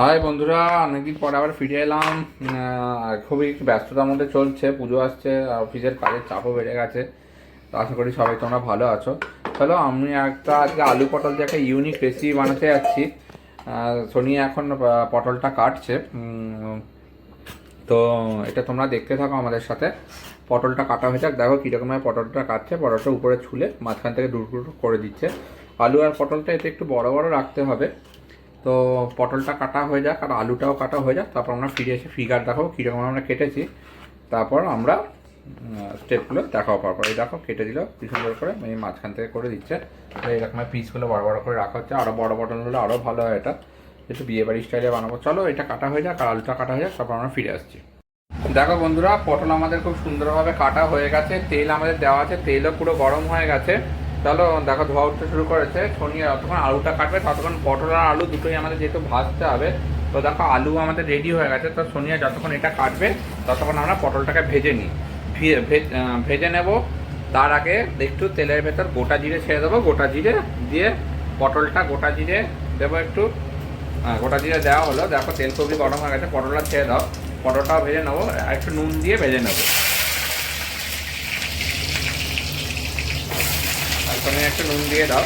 High বন্ধুরা, অনেকদিন পরে আবার ফিরে এলাম। খুবই ব্যস্ততার মধ্যে চলছে, পুজো আসছে, অফিসের কাজের চাপও বেড়ে গেছে। তো আশা করি সবাই তোমরা ভালো আছো। চলো, আমি আজকে আলু পটল দিয়ে একটা ইউনিক রেসিপি বানাতে যাচ্ছি। সোনি এখন পটলটা কাটছে। তো এটা তোমরা দেখতে থাকো আমাদের সাথে। পটলটা কাটা হয়ে যাক, দেখো কীরকমভাবে পটলটা কাটছে। পটলটা উপরে ছুলে মাঝখান থেকে ডুরডুর করে দিচ্ছে। আলু আর পটলটা এতে একটু বড় বড় রাখতে হবে। তো পটলটা কাটা হয়ে যাক আর আলুটাও কাটা হয়ে যাক, তারপর আমরা ফিরে এসে ফিগার দেখাবো কীরকম আমরা কেটেছি। তারপর আমরা স্টেপগুলো দেখাবো। পরপর এই দেখো কেটে দিল কি সুন্দর করে, এই মাঝখান থেকে করে দিচ্ছে। তো এরকম পিসগুলো বড় বড় করে রাখা হচ্ছে। আরও বড় পটল হলে আরও ভালো হয়, এটা একটু বিয়েবাড়ি স্টাইলে বানাবো। চলো, এটা কাটা হয়ে যাক আর আলুটা কাটা হয়ে যাক, তারপর আমরা ফিরে আসছি। দেখো বন্ধুরা, পটল আমাদের খুব সুন্দরভাবে কাটা হয়ে গেছে। তেল আমাদের দেওয়া আছে, তেলও পুরো গরম হয়ে গেছে। চলো দেখো, ধোয়া উঠতে শুরু করেছে। সোনিয়া যতক্ষণ আলুটা কাটবে ততক্ষণ পটল আর আলু দুটোই আমাদের যেহেতু ভাজতে হবে। তো দেখো আলু আমাদের রেডি হয়ে গেছে। তো সোনিয়া যতক্ষণ এটা কাটবে ততক্ষণ আমরা পটলটাকে ভেজে নিই, ভেজে নেব। তার আগে একটু তেলের ভেতর গোটা জিরে ছেড়ে দেবো। গোটা জিরে দিয়ে পটলটা, গোটা জিরে দেবো একটু। গোটা জিরে দেওয়া হলো। দেখো তেল খুবই গরম হয়ে গেছে, পটলটা ছেড়ে দাও। পটলটাও ভেজে নেবো, একটু নুন দিয়ে ভেজে নেবো। তুমি একটু নুন দিয়ে দাও,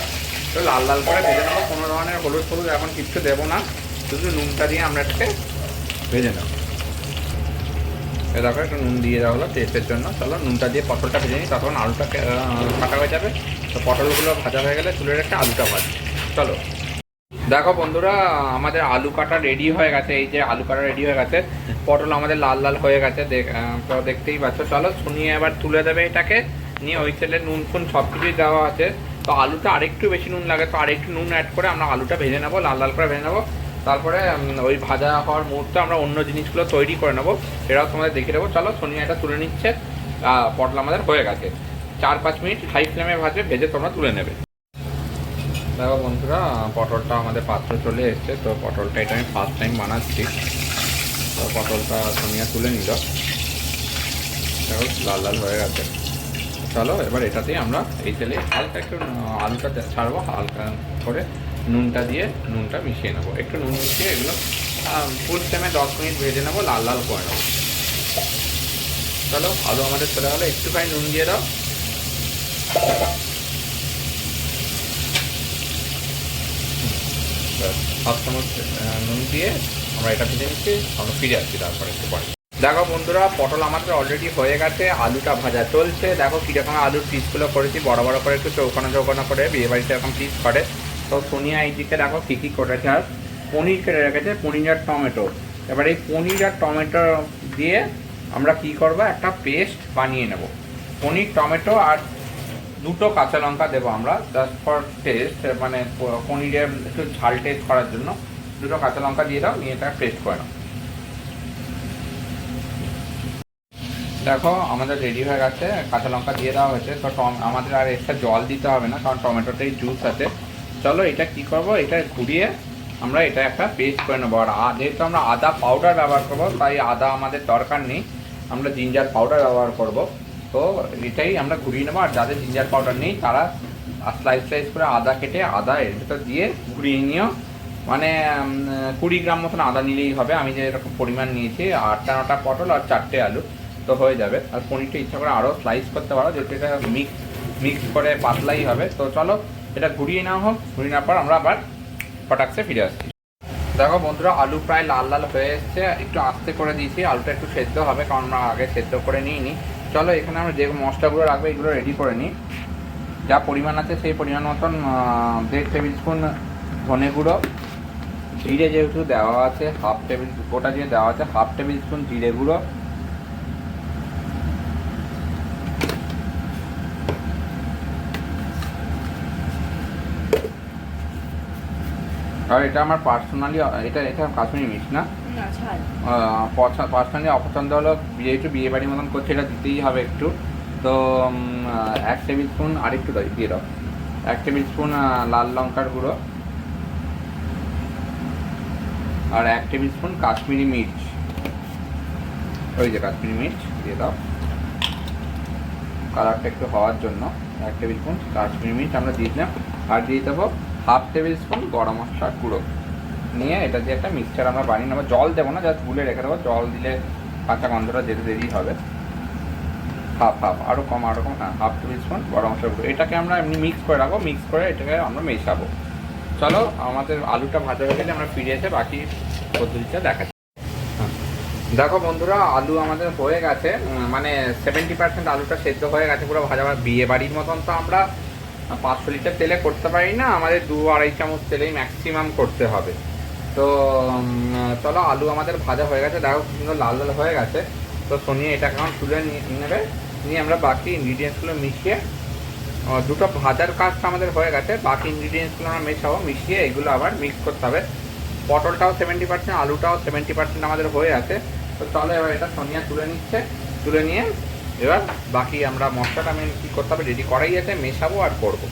তো লাল লাল করে ভেজে নেবো। কোনো ধরনের হলুদ ফলুদ এখন কিচ্ছু দেবো না, শুধু নুনটা দিয়ে আমরা এটাকে ভেজে নেবো। এ দেখো একটু নুন দিয়ে দেওয়া হলো টেস্টের জন্য। চলো নুনটা দিয়ে পটলটা ভেজে নিই, তখন আলুটা কাটা হয়ে যাবে। তো পটলগুলো ভাজা হয়ে গেলে তুলে রেখে আলুটা ভাজি। চলো দেখো বন্ধুরা, আমাদের আলু কাটা রেডি হয়ে গেছে। এই যে আলু কাটা রেডি হয়ে গেছে, পটল আমাদের লাল লাল হয়ে গেছে, দেখতেই পাচ্ছ। চলো শুনিয়ে এবার তুলে দেবে এটাকে নিয়ে। ওই তেলে নুন ফুন সব কিছুই দেওয়া আছে। তো আলুটা আরেকটু বেশি নুন লাগে, তো আরেকটু নুন অ্যাড করে আমরা আলুটা ভেজে নেবো, লাল লাল করে ভেজে নেবো। তারপরে ওই ভাজা হওয়ার মুহূর্তে আমরা অন্য জিনিসগুলো তৈরি করে নেবো, সেটাও তোমাদের দেখিয়ে দেবো। চলো সোনিয়া এটা তুলে নিচ্ছে। পটল আমাদের হয়ে গেছে। 4-5 মিনিট হাই ফ্লেমে ভাজবে, ভেজে তোমরা তুলে নেবে। দেখো বন্ধুরা, পটলটা আমাদের পাত্র চলে এসছে। তো পটলটা এটা আমি ফার্স্ট টাইম বানাচ্ছি। তো পটলটা সোনিয়া তুলে নিল, দেখো লাল লাল হয়ে গেছে। চলো এবার এটাতেই আমরা এই তেলে হালকা একটু আলুটা ছাড়বো, হালকা করে নুনটা দিয়ে নুনটা মিশিয়ে নেবো। একটু নুন মিশিয়ে এগুলো ফুল ফ্লেমে 10 মিনিট ভেজে নেবো, লাল লাল করে নেবো। চলো আলু আমাদের চলে গেলো, একটুখানি নুন দিয়ে দাও। হাফ চামচ নুন দিয়ে আমরা এটা ভেজে নিচ্ছি। আমরা ফিরে আসছি তারপরে একটু পরে। দেখো বন্ধুরা, পটল আমাদের অলরেডি হয়ে গেছে, আলুটা ভাজা চলছে। দেখো কীরকম আলুর পিসগুলো করেছি, বড় বড় করে একটু চৌকানো চৌকানো করে, বিয়েবাড়িতে এরকম পিস করে। তো সোনিয়া এই দিকে দেখো কী কী করেছে। আর পনির কেটে রেখেছে, পনির আর টমেটো। এবার এই পনির আর টমেটো দিয়ে আমরা কি করব, একটা পেস্ট বানিয়ে নেব। পনির, টমেটো আর দুটো কাঁচা লঙ্কা দেবো আমরা, জাস্ট ফর টেস্ট, মানে পনিরের একটু ঝাল টেস্ট করার জন্য দুটো কাঁচা লঙ্কা দিয়ে দাও, নিয়ে এটা পেস্ট করে নাও। দেখো আমাদের রেডি হয়ে গেছে, কাঁচা লঙ্কা দিয়ে দেওয়া হয়েছে। তো আমাদের আর এক্সট্রা জল দিতে হবে না, কারণ টমেটোতেই জুস আছে। চলো এটা কি করব, এটা ঘুরিয়ে আমরা এটা একটা পেস্ট করে নেবো। আর যেহেতু আমরা আদা পাউডার ব্যবহার করবো, তাই আদা আমাদের দরকার নেই, আমরা জিঞ্জার পাউডার ব্যবহার করব। তো এটাই আমরা ঘুরিয়ে নেবো। আর যাদের জিঞ্জার পাউডার নেই তারা স্লাইস স্লাইস করে আদা কেটে আদা এর ভেতর দিয়ে ঘুরিয়ে নিও। মানে 20 গ্রাম মতন আদা নিলেই হবে। আমি যে এরকম পরিমাণ নিয়েছি, 8টা-9টা পটল আর 4টে আলু, তো হয়ে যাবে। আর পনিরটা ইচ্ছা করে আরও স্লাইস করতে পারো, যেহেতু এটা মিক্স করে পাতলাই হবে। তো চলো এটা ঘুরিয়ে নেওয়া হোক, ঘুরিয়ে নেওয়ার পর আমরা আবার পটাক্সে ফিরে আসছি। দেখো বন্ধুরা, আলু প্রায় লাল লাল হয়ে এসছে। একটু আস্তে করে দিয়েছি, আলুটা একটু সেদ্ধ হবে, কারণ আমরা আগে সেদ্ধ করে নিইনি। চলো এখানে আমরা যে মশলাগুলো রাখবো এগুলো রেডি করে নিই। যা পরিমাণ আছে সেই পরিমাণ মতন 1.5 টেবিল স্পুন ধনে গুঁড়ো, জিরে যেহেতু দেওয়া আছে গোটা জিরে দেওয়া আছে, 1/2 টেবিল স্পুন জিরে গুঁড়ো, আর এটা আমার পার্সোনালি, এটা কাশ্মীরি মির্চ না, পার্সোনালি অপছন্দ হলো, যেহেতু বিয়ে বাড়ির মতন করছে এটা দিতেই হবে একটু। তো 1 টেবিল স্পুন আর একটু দিয়ে দাও, 1 টেবিল স্পুন লাল লঙ্কার গুঁড়ো, আর 1 টেবিল স্পুন কাশ্মীরি মির্চ, ওই যে কাশ্মীরি মির্চ দিয়ে দাও কালারটা একটু হওয়ার জন্য। 1 টেবিল স্পুন কাশ্মীরি মির্চ আমরা দিয়ে দিলাম। আর দিয়ে দেবো 1/2 টেবিল স্পুন গরম মশলার গুঁড়ো। নিয়ে এটা দিয়ে একটা মিক্সচার আমরা বানিয়ে নেবো। জল দেবো না, জাস্ট গুলে রেখে দেবো। জল দিলে কাঁচা গন্ধটা যেতে দেরি হবে। হাফ আরও কম হ্যাঁ, হাফ টেবিল স্পুন গরম মশলা গুঁড়ো। এটাকে আমরা এমনি মিক্স করে রাখবো, মিক্স করে এটাকে আমরা মেশাবো। চলো আমাদের আলুটা ভাজা হয়ে গেলে আমরা ফিরে এসে বাকি পদ্ধতিটা দেখাচ্ছি। দেখো বন্ধুরা, আলু আমাদের হয়ে গেছে, মানে 70% আলুটা সেদ্ধ হয়ে গেছে পুরো ভাজা। বিয়ে বাড়ির মতন তো আমরা 500 লিটার তেলে করতে পারি না, আমাদের 2-2.5 চামচ তেলেই ম্যাক্সিমাম করতে হবে। তো চলো, আলু আমাদের ভাজা হয়ে গেছে, দেখো সুন্দর লাল লাল হয়ে গেছে। তো সোনিয়া এটাকে এখন তুলে নেবে, নিয়ে আমরা বাকি ইনগ্রিডিয়েন্টসগুলো মিশিয়ে, দুটো ভাজার কাজটা আমাদের হয়ে গেছে, বাকি ইনগ্রিডিয়েন্টসগুলো আমরা মেশাবো। মিশিয়ে এগুলো আবার মিক্স করতে হবে। পটলটাও 70%, আলুটাও 70% আমাদের হয়ে আছে। তো চলো এবার এটা সোনিয়া তুলে নিচ্ছে, তুলে নিয়ে এবার বাকি আমরা মশলাটা আমি কী করতে হবে, রেডি করাই আছে, মেশাবো আর করবো।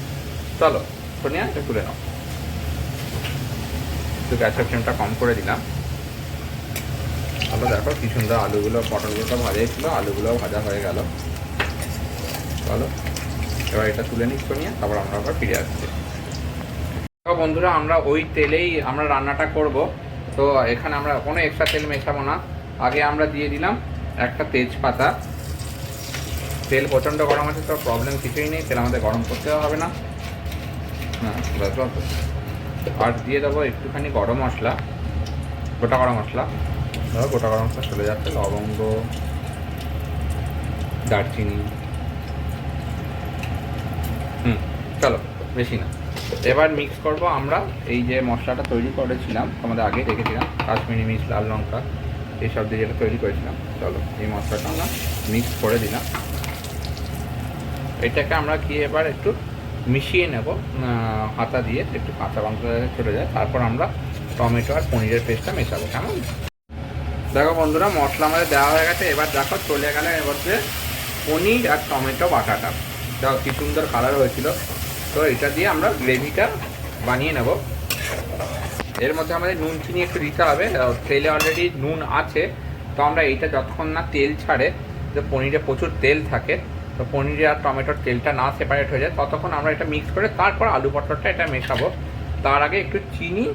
চলো সোনিয়া এটা তুলে নাও। একটু গ্যাসের ফ্লেমটা কম করে দিলাম। চলো দেখো কি সুন্দর আলুগুলো, পটলগুলো তো ভাজাই ছিল, আলুগুলোও ভাজা হয়ে গেল। চলো এবার এটা তুলে নিচ্ছ নিয়ে তারপর আমরা আবার ফিরে আসছি। বন্ধুরা, আমরা ওই তেলেই আমরা রান্নাটা করব। তো এখানে আমরা কোনো এক্সট্রা তেল মেশাবো না। আগে আমরা দিয়ে দিলাম একটা তেজপাতা। তেল প্রচণ্ড গরম আছে, তো প্রবলেম কিছুই নেই, তেল আমাদের গরম করতেও হবে না। হ্যাঁ, আর দিয়ে দেবো একটুখানি গরম মশলা, গোটা গরম মশলা। ধরো গোটা গরম মশলা চলে যাচ্ছে, লবঙ্গ, দারচিনি। চলো বেশি না। এবার মিক্স করব আমরা এই যে মশলাটা তৈরি করেছিলাম, তোমাদের আগে রেখেছিলাম, কাশ্মীরি মির্চ, লাল লঙ্কা এইসব দিয়ে যেটা তৈরি করেছিলাম। চলো এই মশলাটা আমরা মিক্স করে দিলাম। এটাকে আমরা কি এবার একটু মিশিয়ে নেব হাতা দিয়ে, একটু কাঁচা গন্ধ চলে যায়। তারপর আমরা টমেটো আর পনিরের পেস্টটা মেশাবো। কেমন? দেখো বন্ধুরা, মশলা আমাদের দেওয়া হয়ে গেছে। এবার দেখো চলে গেলে এবার যে পনির আর টমেটো বাটাটা, দেখো কি সুন্দর কালার হয়েছিল। তো এটা দিয়ে আমরা গ্রেভিটা বানিয়ে নেব। এর মধ্যে আমাদের নুন চিনি একটু দিতে হবে, তেলে অলরেডি নুন আছে। তো আমরা এইটা যতক্ষণ না তেল ছাড়ে, যে পনিরে প্রচুর তেল থাকে, তো পনিরে আর টমেটোর তেলটা না সেপারেট হয়ে যায়, ততক্ষণ আমরা এটা মিক্স করে তারপর আলু পটলটা এটা মেশাবো। তার আগে একটু চিনি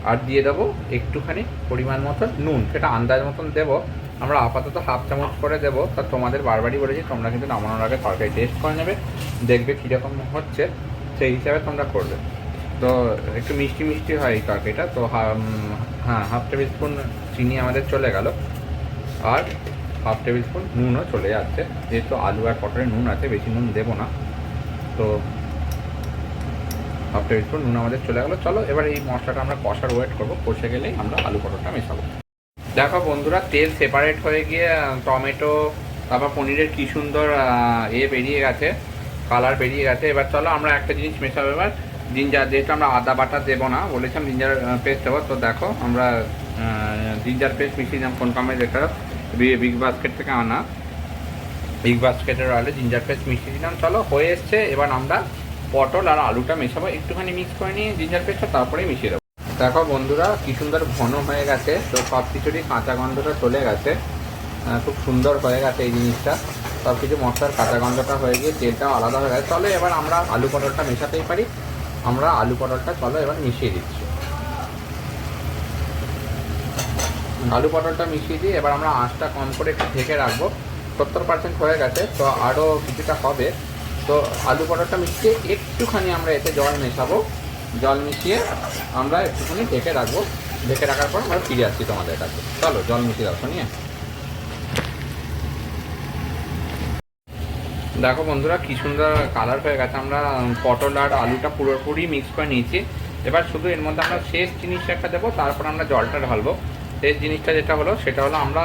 আর দিয়ে দেবো একটুখানি পরিমাণ মতন নুন, সেটা আন্দাজ মতন দেবো। আমরা আপাতত হাফ চামচ করে দেবো। তা তোমাদের বারবারই বলেছি, তোমরা কিন্তু নামানোর আগে তরকারি টেস্ট করে নেবে, দেখবে কীরকম হচ্ছে, সেই হিসাবে তোমরা করবে। তো একটু মিষ্টি মিষ্টি হয় এই তরকারিটা। তো হ্যাঁ, হাফ টেবিল স্পুন চিনি আমাদের চলে গেল, আর হাফ টেবিল স্পুন নুনও চলে যাচ্ছে। যেহেতু আলু আর পটলে নুন আছে, বেশি নুন দেবো না, তো হাফ টেবিল স্পুন নুন আমাদের চলে গেলো। চলো এবার এই মশলাটা আমরা কষার ওয়েট করবো, কষে গেলেই আমরা আলু পটলটা মেশাবো। দেখো বন্ধুরা, তেল সেপারেট হয়ে গিয়ে টমেটো তারপর পনিরের কী সুন্দর বেরিয়ে গেছে, কালার বেরিয়ে গেছে। এবার চলো আমরা একটা জিনিস মেশাবো এবার, জিঞ্জার। যেহেতু আমরা আদা বাটা দেবো না, বলেছিলাম জিঞ্জার পেস্ট দেবো। তো দেখো আমরা জিঞ্জার পেস্ট মিশিয়ে দিলাম। কোন কামে যেটা বিগ বাস্কেট থেকে আনা, বিগ বাস্কেটের অয়েলে জিঞ্জার পেস্ট মিশিয়ে দিলাম। চলো হয়ে এসছে। এবার আমরা পটল আর আলুটা মেশাবো, একটুখানি মিক্স করে নিয়ে জিঞ্জার পেস্টটা তারপরে মিশিয়ে দেবো। দেখো বন্ধুরা, কি সুন্দর ঘন হয়ে গেছে। তো সব কিছুরই কাঁচা গন্ধটা চলে গেছে, খুব সুন্দর হয়ে গেছে এই জিনিসটা। সব কিছু মশলার কাঁচা গন্ধটা হয়ে গিয়ে তেলটাও আলাদা হয়ে গেছে। চলো এবার আমরা আলু পটলটা মেশাতেই পারি। আমরা আলু পটলটা চলো এবার মিশিয়ে দিচ্ছি। আলু পটলটা মিশিয়ে দিয়ে এবার আমরা আঁচটা কম করে একটু ঢেকে রাখবো। 70% হয়ে গেছে, তো আরও কিছুটা হবে। তো আলু পটলটা মিশিয়ে একটুখানি আমরা এতে জল মেশাবো। জল মিশিয়ে আমরা একটুখানি ঢেকে রাখবো। ঢেকে রাখার পর আমরা ফিরে আসছি তোমাদের কাছে। চলো জল মিশিয়ে দাও শুনিয়ে। দেখো বন্ধুরা, কি সুন্দর কালার হয়ে গেছে। আমরা পটল আর আলুটা পুরোপুরি মিক্স করে নিয়েছি। এবার শুধু এর মধ্যে আমরা শেষ জিনিসটা একটা দেবো, তারপর আমরা জলটা ঢালবো। শেষ জিনিসটা যেটা হলো সেটা হলো আমরা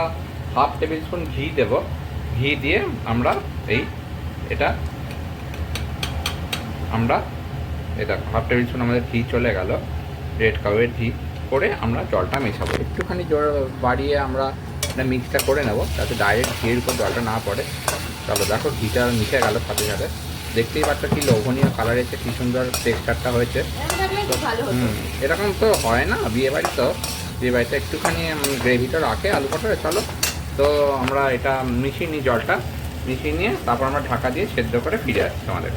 হাফ টেবিল স্পুন ঘি দেবো। ঘি দিয়ে আমরা এটা হাফ টেবিল স্পুন আমাদের ঘি চলে গেল, রেড কাউয়ের ঘি করে আমরা জলটা মেশাবো। একটুখানি জল বাড়িয়ে আমরা মিক্সটা করে নেব, যাতে ডাইরেক্ট ঘিয়ের উপর জলটা না পড়ে। চলো দেখো ঘিটা মিশে গেল সাথে সাথে, দেখতেই পাচ্ছ কি লোভনীয় কালার এসে, কি সুন্দর টেক্সচারটা হয়েছে। এরকম তো হয় না বিয়ে বাড়িতে একটুখানি গ্রেভিটা রাখে আলু পটলে। চলো তো আমরা এটা মিশিয়ে নিই, জলটা মিশিয়ে নিয়ে তারপর আমরা ঢাকা দিয়ে সেদ্ধ করে ফিরে আসছি আমাদের।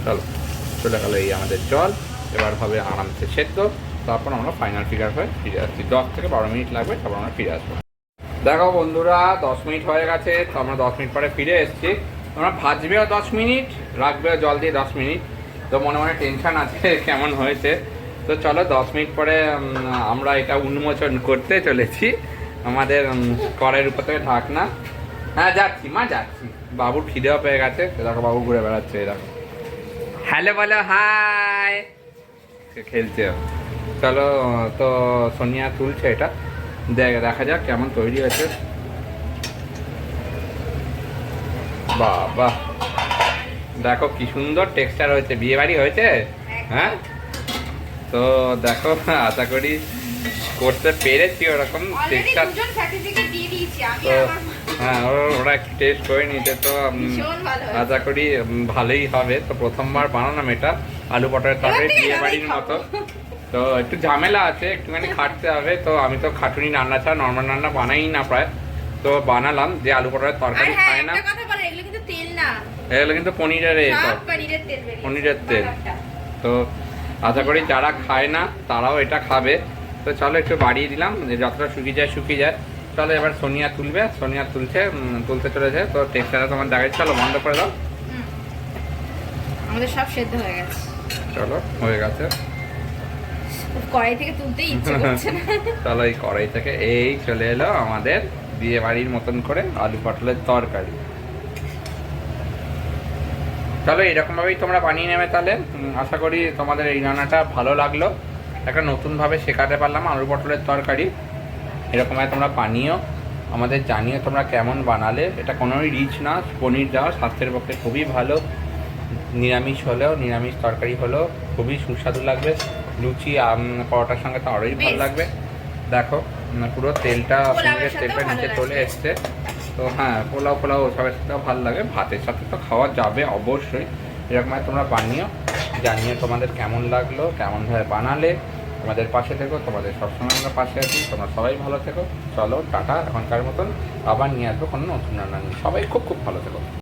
চলো চলে গেলো এই আমাদের জল, এবার হবে আরামসে সেদ্ধ। তারপর আমরা ফাইনাল ফিগার হয়ে ফিরে আসছি। 10 থেকে 12 মিনিট লাগবে, তারপর আমরা ফিরে আসবো। দেখো বন্ধুরা, 10 মিনিট হয়ে গেছে, তো আমরা 10 মিনিট পরে ফিরে এসেছি। তোমরা ভাজবেও 10 মিনিট, রাখবেও জল দিয়ে 10 মিনিট। তো মনে মনে টেনশন আছে কেমন হয়েছে। তো চলো 10 মিনিট পরে আমরা এটা উন্মোচন করতে চলেছি। আমাদের কড়াইয়ের উপর থেকে ঢাকনা। হ্যাঁ যাচ্ছি মা, যাচ্ছি। বাবুর খিদেও পেয়ে গেছে, দেখো বাবু ঘুরে বেড়াচ্ছে। এরকম হ্যালো বলো, হাই, খেলছে। চলো, তো সোনিয়া তুলছে এটা, দেখা যাক কেমন তৈরি হয়েছে। বাহ বাহ, দেখো কি সুন্দর টেক্সচার হয়েছে, বিয়ে বাড়ি হয়েছে। হ্যাঁ, তো দেখো আশা করি করতে পেরেছি ওরকম টেক্সচার। তো হ্যাঁ, ওরা একটু টেস্ট করে নিতে, তো আশা করি ভালোই হবে। তো প্রথমবার বানালাম এটা, আলু পটলের তরকারি বিয়ে বাড়ির মতো। তো একটু ঝামেলা আছে, একটুখানি খাটতে হবে। তো আমি তো খাটুনি রান্না ছাড়া নর্মাল রান্না বানাই না প্রায়। তো বানালাম, যে আলু পটলের তরকারি খায় না, এগুলো কিন্তু পনিরের তেল। তো আশা করি যারা খায় না তারাও এটা খাবে। তো চলো একটু বাড়িয়ে দিলাম, যতটা শুকিয়ে যায়। চলো এবার সোনিয়া তুলবে, সোনিয়া তুলতে চলেছে। তো টেক্সচারটা তোমার দেখাচ্ছি, চলো বন্ধ করে দাও। আমাদের সব সেদ্ধ হয়ে গেছে। চলো, হয়ে গেছে। কড়াই থেকে তুলতেই ইচ্ছে করছে না। চলো, এই কড়াই থেকে এই চলে এলো আমাদের বিয়ে বাড়ির মতন করে আলু পটলের তরকারি। চলো এরকমভাবেই তোমরা বানিয়ে নেবে তাহলে। আশা করি তোমাদের এই রান্নাটা ভালো লাগলো, একটা নতুনভাবে শেখাতে পারলাম আলু পটলের তরকারি। এরকমভাবে তোমরা বানিও, আমাদের জানিও তোমরা কেমন বানালে। এটা কোনোই রিচ না, পনির দেওয়া স্বাস্থ্যের পক্ষে খুবই ভালো। নিরামিষ হলেও, নিরামিষ তরকারি হলেও খুবই সুস্বাদু লাগবে। লুচি পরোটার সঙ্গে তো আরোই ভালো লাগবে। দেখো পুরো তেলটা, পনিরের তেলটা নিচে চলে এসছে। তো হ্যাঁ, পোলাও ওসবের সাথেও ভালো লাগে, ভাতের সাথে তো খাওয়া যাবে অবশ্যই। এরকমভাবে তোমরা বানিও, জানিয়ে তোমাদের কেমন লাগলো, কেমনভাবে বানালে। তোমাদের পাশে থেকো, তোমাদের সবসময় আমরা পাশে আছি। তোমরা সবাই ভালো থেকো। চলো টাটা, এখনকার মতন আবার নিয়ে আসবো কোনো নতুন রান্না নিয়ে। সবাই খুব খুব ভালো থেকো।